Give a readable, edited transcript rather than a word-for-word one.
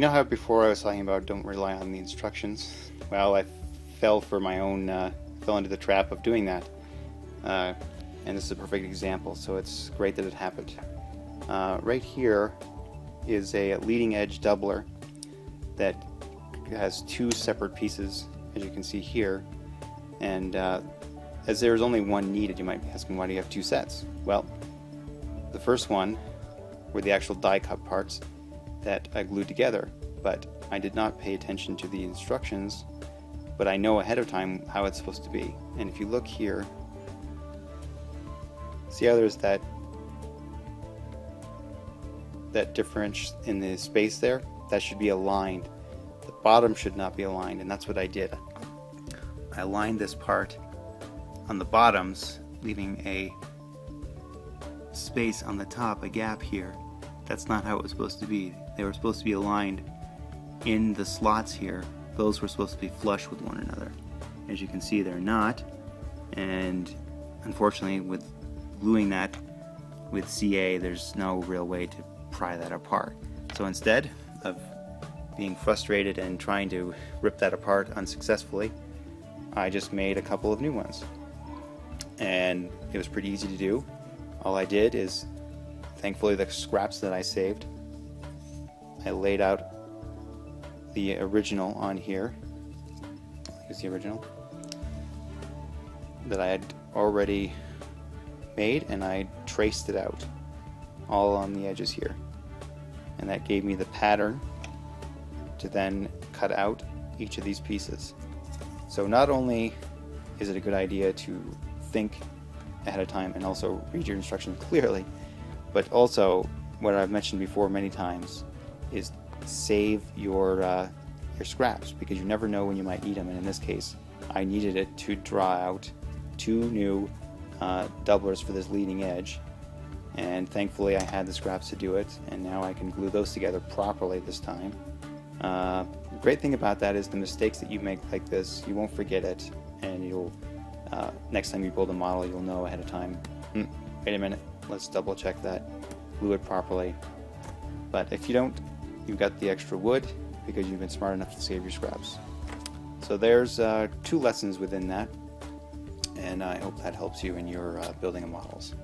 know how before I was talking about don't rely on the instructions? Well, I fell for my own, fell into the trap of doing that. And this is a perfect example, so it's great that it happened. Right here is a leading edge doubler that has two separate pieces, as you can see here. And as there's only one needed, you might be asking, why do you have two sets? Well, the first one were the actual die cut parts that I glued together, but I did not pay attention to the instructions, but I know ahead of time how it's supposed to be. And if you look here, see how there's that difference in the space there? That should be aligned. The bottom should not be aligned, and that's what I did. I aligned this part on the bottoms, leaving a space on the top, a gap here. That's not how it was supposed to be. They were supposed to be aligned in the slots here. Those were supposed to be flush with one another. As you can see, they're not, and unfortunately with gluing that with CA, there's no real way to pry that apart. So instead of being frustrated and trying to rip that apart unsuccessfully, I just made a couple of new ones. And it was pretty easy to do. All I did is, thankfully, the scraps that I saved, I laid out the original on here. Here's the original that I had already made, and I traced it out all on the edges here, and that gave me the pattern to then cut out each of these pieces. So not only is it a good idea to think ahead of time and also read your instructions clearly, but also what I've mentioned before many times is save your scraps, because you never know when you might need them. And in this case, I needed it to draw out two new doublers for this leading edge, and thankfully I had the scraps to do it, and now I can glue those together properly this time. The great thing about that is the mistakes that you make like this, you won't forget it, and you'll next time you build a model, you'll know ahead of time, wait a minute, let's double check that, glue it properly. But if you don't, you've got the extra wood because you've been smart enough to save your scraps. So there's 2 lessons within that, and I hope that helps you in your building of models.